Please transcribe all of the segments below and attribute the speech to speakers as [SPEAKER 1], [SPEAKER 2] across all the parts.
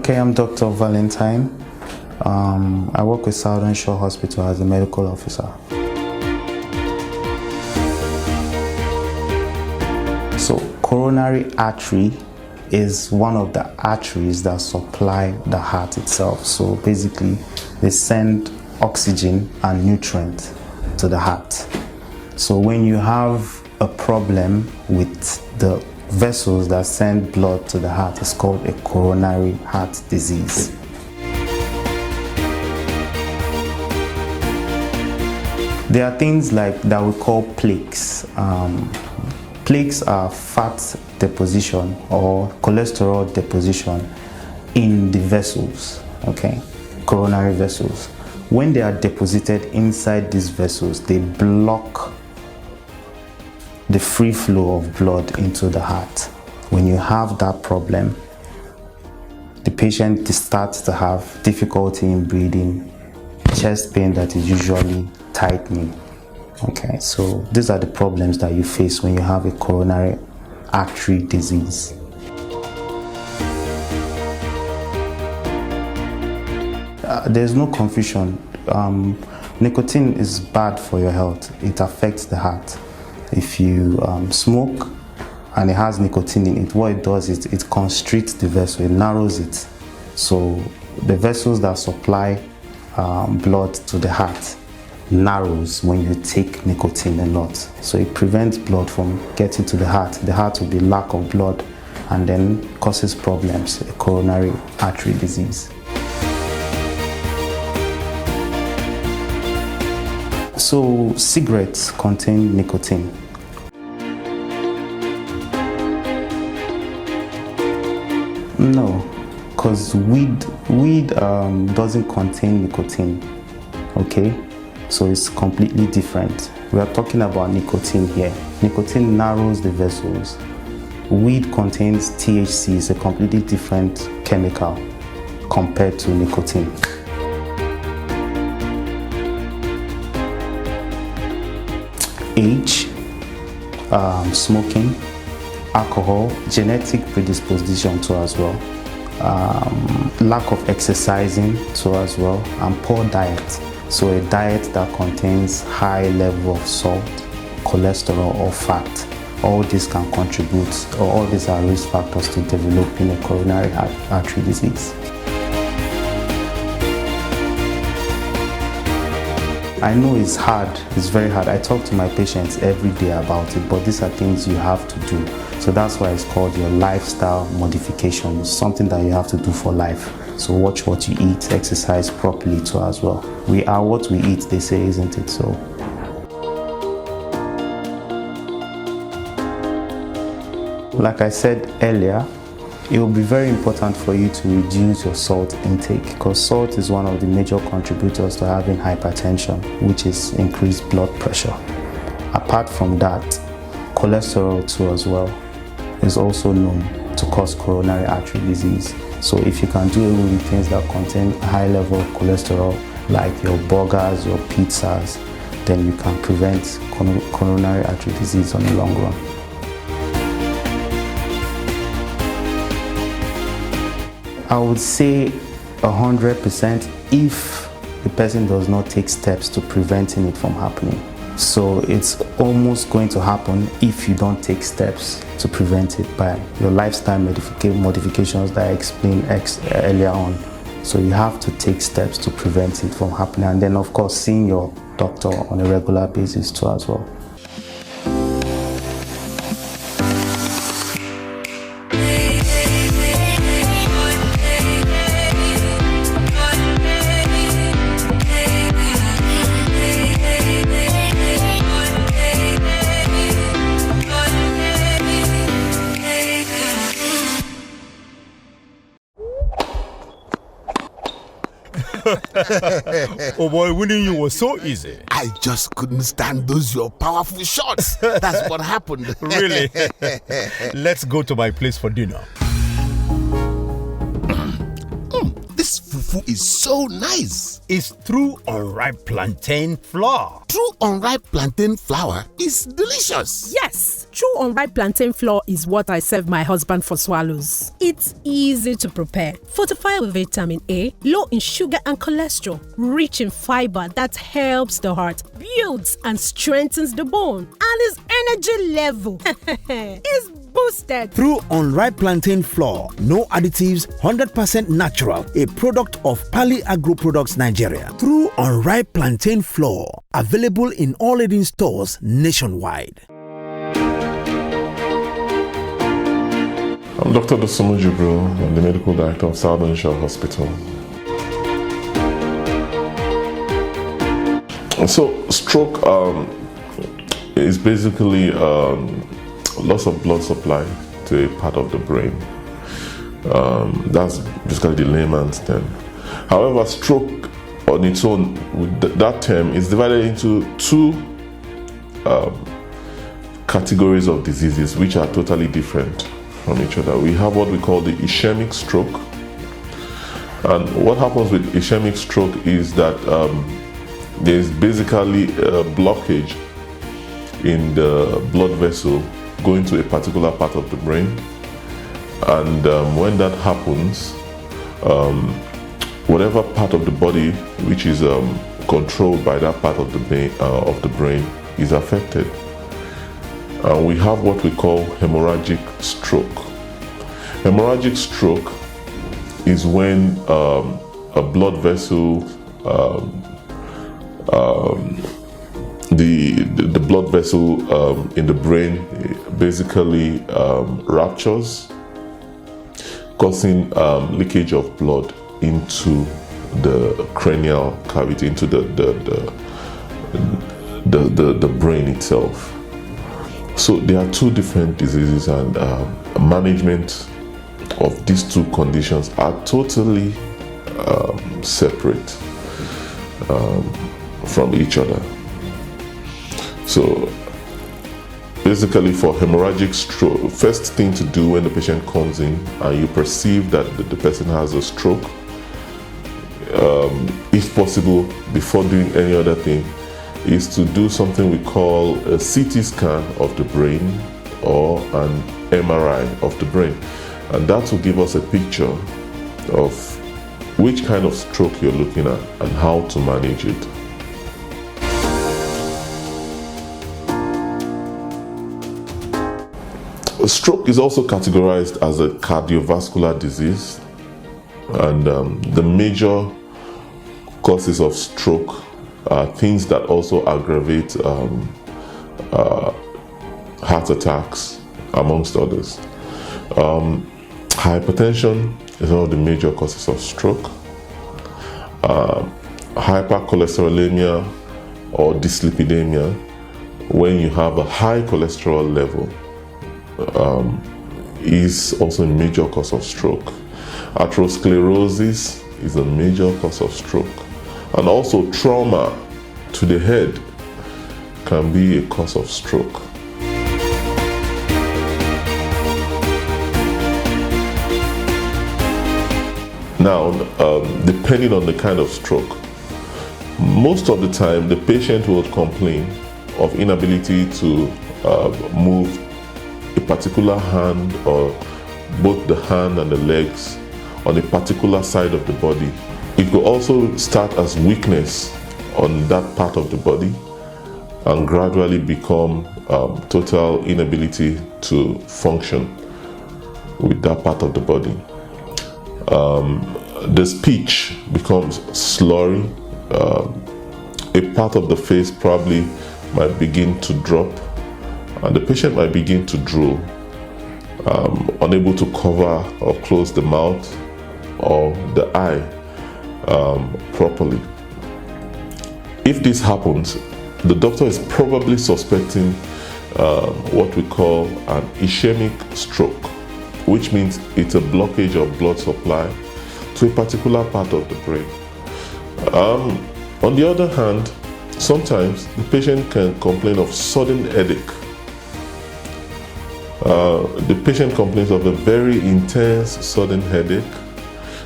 [SPEAKER 1] Okay, I'm Dr. Valentine. I work with Southern Shore Hospital as a medical officer. So, coronary artery is one of the arteries that supply the heart itself. So basically, they send oxygen and nutrient to the heart. So when you have a problem with the vessels that send blood to the heart, it's called a coronary heart disease. There are things like that we call plaques. Plaques are fat deposition or cholesterol deposition in the vessels, okay, coronary vessels. When they are deposited inside these vessels, they block the free flow of blood into the heart. When you have that problem, the patient starts to have difficulty in breathing, chest pain that is usually tightening. Okay, so these are the problems that you face when you have a coronary artery disease. There's no confusion. Nicotine is bad for your health. It affects the heart. If you smoke and it has nicotine in it, what it does is it constricts the vessel, it narrows it. So the vessels that supply blood to the heart narrows when you take nicotine a lot. So it prevents blood from getting to the heart. The heart will be lack of blood and then causes problems, a coronary artery disease. So cigarettes contain nicotine. No, because weed doesn't contain nicotine, okay? So it's completely different. We are talking about nicotine here. Nicotine narrows the vessels. Weed contains THC, it's a completely different chemical compared to nicotine. Age, smoking, alcohol, genetic predisposition too as well, lack of exercising too as well, and poor diet. So a diet that contains high level of salt, cholesterol or fat, all this can contribute, or all these are risk factors to developing a coronary artery disease. I know it's hard, it's very hard. I talk to my patients every day about it, but these are things you have to do. So that's why it's called your lifestyle modification. It's something that you have to do for life. So watch what you eat, exercise properly too as well. We are what we eat, they say, isn't it? So like I said earlier, it will be very important for you to reduce your salt intake, because salt is one of the major contributors to having hypertension, which is increased blood pressure. Apart from that, cholesterol too as well is also known to cause coronary artery disease. So if you can do away with things that contain a high level of cholesterol, like your burgers, your pizzas, then you can prevent coronary artery disease on the long run. I would say 100% if the person does not take steps to preventing it from happening. So it's almost going to happen if you don't take steps to prevent it by your lifestyle modifications that I explained earlier on. So you have to take steps to prevent it from happening, and then of course seeing your doctor on a regular basis too as well.
[SPEAKER 2] Oh boy, winning you was so easy.
[SPEAKER 3] I just couldn't stand those your powerful shots. That's what happened.
[SPEAKER 2] Really? Let's go to my place for dinner.
[SPEAKER 3] This fufu is so nice.
[SPEAKER 2] It's through unripe plantain flour.
[SPEAKER 3] True unripe plantain flour is delicious.
[SPEAKER 4] Yes, true unripe plantain flour is what I serve my husband for swallows. It's easy to prepare, fortified with vitamin A, low in sugar and cholesterol, rich in fiber that helps the heart, builds and strengthens the bone, and his energy level is boosted.
[SPEAKER 5] Through unripe plantain flour, no additives, 100% natural, a product of Pali Agro Products Nigeria. Through unripe plantain flour, available in all leading stores nationwide.
[SPEAKER 6] I'm Dr. Dosumu Jibril. I'm the medical director of Southern Shore Hospital. So, stroke is basically loss of blood supply to a part of the brain. That's basically the layman's term. However, stroke on its own, that term is divided into two categories of diseases which are totally different from each other. We have what we call the ischemic stroke. And what happens with ischemic stroke is that there's basically a blockage in the blood vessel going to a particular part of the brain, and when that happens, whatever part of the body which is controlled by that part of the brain is affected. We have what we call hemorrhagic stroke. Hemorrhagic stroke is when a blood vessel, the blood vessel in the brain basically ruptures, causing leakage of blood into the cranial cavity, into the brain itself. So there are two different diseases, and management of these two conditions are totally separate from each other. So basically, for hemorrhagic stroke, first thing to do when the patient comes in and you perceive that the person has a stroke, if possible, before doing any other thing, is to do something we call a CT scan of the brain or an MRI of the brain. And that will give us a picture of which kind of stroke you're looking at and how to manage it. Stroke is also categorized as a cardiovascular disease, and the major causes of stroke are things that also aggravate heart attacks, amongst others. Hypertension is one of the major causes of stroke. Hypercholesterolemia or dyslipidemia, when you have a high cholesterol level, is also a major cause of stroke. Atherosclerosis is a major cause of stroke. And also trauma to the head can be a cause of stroke. Now, depending on the kind of stroke, most of the time the patient will complain of inability to move a particular hand, or both the hand and the legs, on a particular side of the body. It could also start as weakness on that part of the body and gradually become total inability to function with that part of the body. The speech becomes slurry. A part of the face probably might begin to drop, and the patient might begin to drool, unable to cover or close the mouth or the eye properly. If this happens, the doctor is probably suspecting what we call an ischemic stroke, which means it's a blockage of blood supply to a particular part of the brain. On the other hand, sometimes the patient can complain of sudden headache. The patient complains of a very intense sudden headache.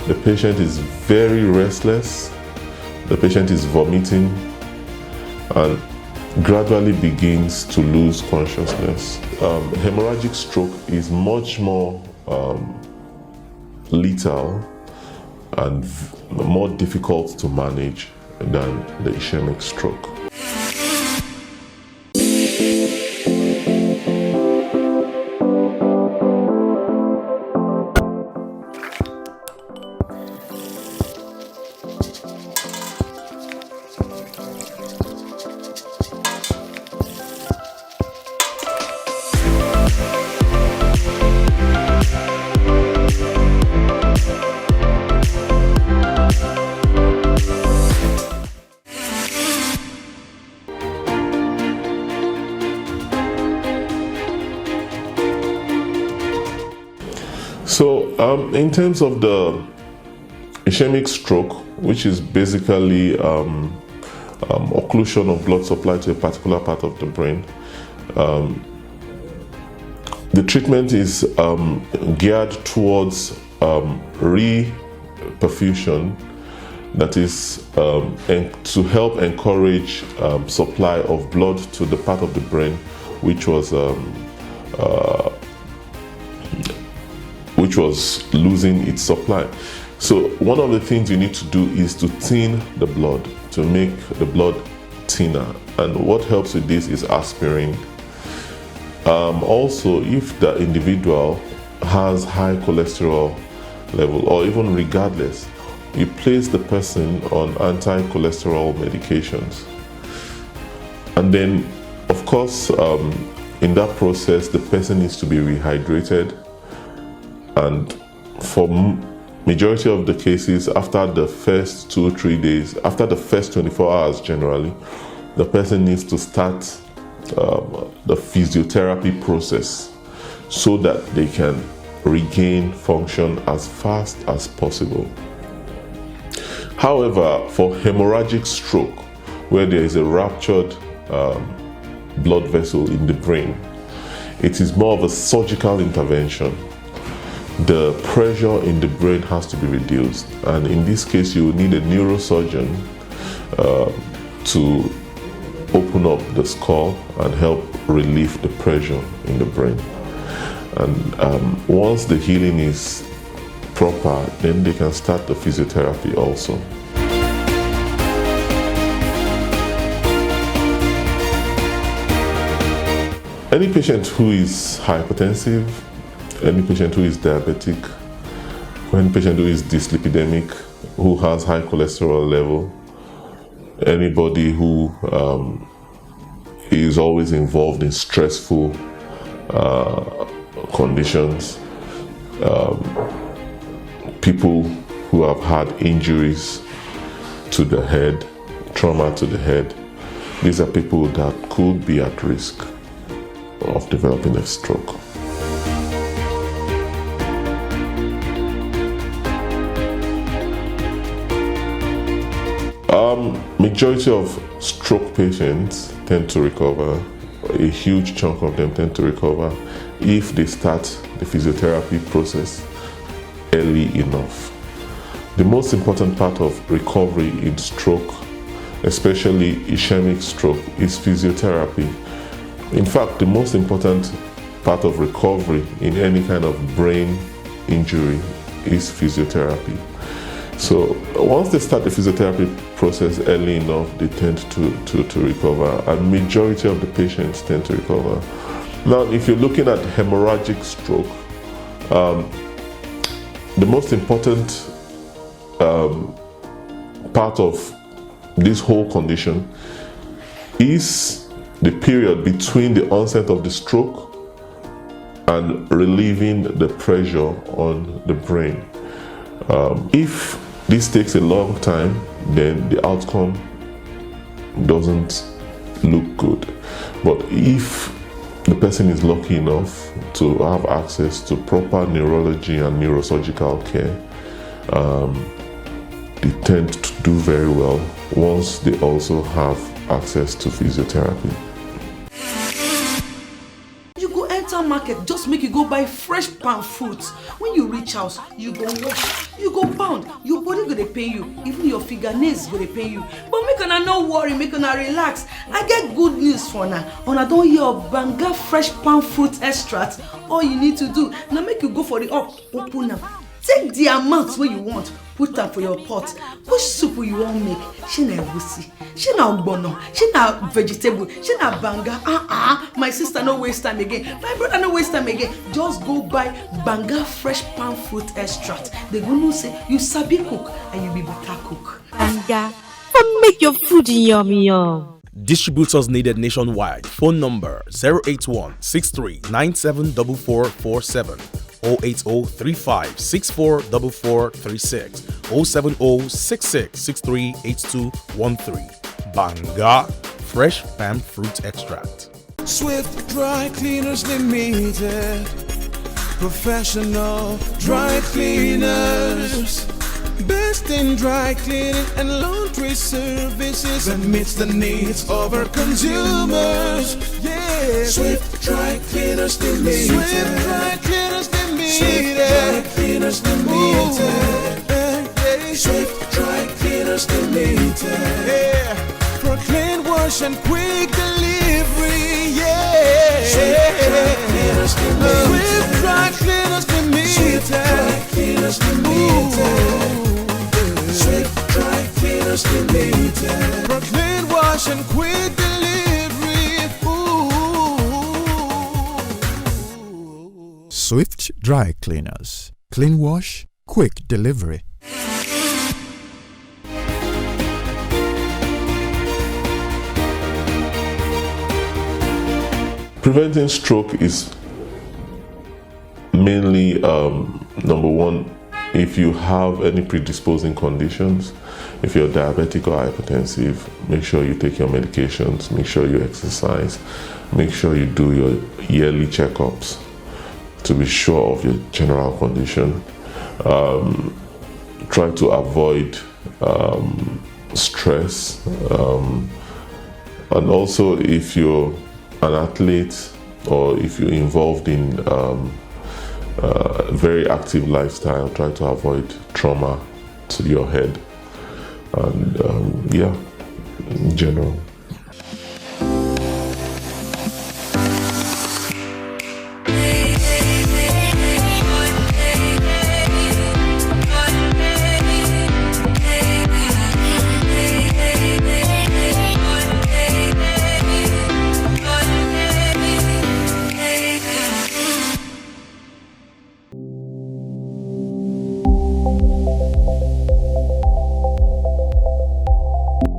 [SPEAKER 6] the patient is very restless, the patient is vomiting, and gradually begins to lose consciousness. Hemorrhagic stroke is much more lethal and more difficult to manage than the ischemic stroke. So in terms of the ischemic stroke, which is basically occlusion of blood supply to a particular part of the brain, the treatment is geared towards reperfusion, that is to help encourage supply of blood to the part of the brain which was losing its supply. So one of the things you need to do is to thin the blood, to make the blood thinner. And what helps with this is aspirin. Also, if the individual has high cholesterol level, or even regardless, you place the person on anti-cholesterol medications. And then, of course, in that process, the person needs to be rehydrated. And for majority of the cases, after the first 2 or 3 days, after the first 24 hours generally, the person needs to start the physiotherapy process so that they can regain function as fast as possible. However, for hemorrhagic stroke, where there is a ruptured blood vessel in the brain, it is more of a surgical intervention. The pressure in the brain has to be reduced, and in this case you will need a neurosurgeon to open up the skull and help relieve the pressure in the brain. And once the healing is proper, then they can start the physiotherapy also. Any patient who is hypertensive, any patient who is diabetic, any patient who is dyslipidemic, who has high cholesterol level, anybody who is always involved in stressful conditions, people who have had injuries to the head, trauma to the head, these are people that could be at risk of developing a stroke. Majority of stroke patients tend to recover. A huge chunk of them tend to recover if they start the physiotherapy process early enough. The most important part of recovery in stroke, especially ischemic stroke, is physiotherapy. In fact, the most important part of recovery in any kind of brain injury is physiotherapy. So once they start the physiotherapy process early enough, they tend to recover, and majority of the patients tend to recover. Now, if you're looking at hemorrhagic stroke, the most important part of this whole condition is the period between the onset of the stroke and relieving the pressure on the brain. If this takes a long time, then the outcome doesn't look good. But if the person is lucky enough to have access to proper neurology and neurosurgical care, they tend to do very well once they also have access to physiotherapy.
[SPEAKER 7] You go enter enter market, just make you go buy fresh palm fruits. When you reach house, you go wash, you go pound, your body go dey pain you, even your fingernails go dey pain you. But make una no worry, make una relax. I get good news for una. Una don hear of Banga fresh palm fruit extract. All you need to do na make you go for the up, open am. Take the amount wey you want, put am for your pot. Which soup you wan make? Shey na egusi, shey na ogbono, shey na vegetable, shey na banga. My sister no waste time again, my brother no waste time again. Just go buy Banga fresh palm fruit extract. They go know say you sabi cook and you be better cook.
[SPEAKER 8] Banga, make your food yummy yum.
[SPEAKER 9] Distributors needed nationwide. Phone number 081 63 974447. 08035644436 07066638213. Banga fresh palm fruit extract.
[SPEAKER 10] Swift Dry Cleaners Limited, professional dry cleaners, best in dry cleaning and laundry services that meets the needs of our consumers. Yeah, Swift Dry Cleaners Limited. Swift Dry Cleaners Limited. Swift Dry Cleaners Limited. Swift Dry Cleaners Limited. Yeah, for clean wash and quick delivery. Yeah, Swift Dry Cleaners Limited. Swift Dry Cleaners Limited. Swift Dry Cleaners Limited. For clean wash and quick delivery.
[SPEAKER 11] Swift Dry Cleaners. Clean wash, quick delivery.
[SPEAKER 6] Preventing stroke is mainly number one, if you have any predisposing conditions, if you're diabetic or hypertensive, make sure you take your medications, make sure you exercise, make sure you do your yearly checkups to be sure of your general condition. Try to avoid stress, and also if you're an athlete or if you're involved in a very active lifestyle, try to avoid trauma to your head and yeah, in general.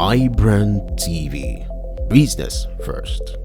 [SPEAKER 12] iBrandTV. Business first.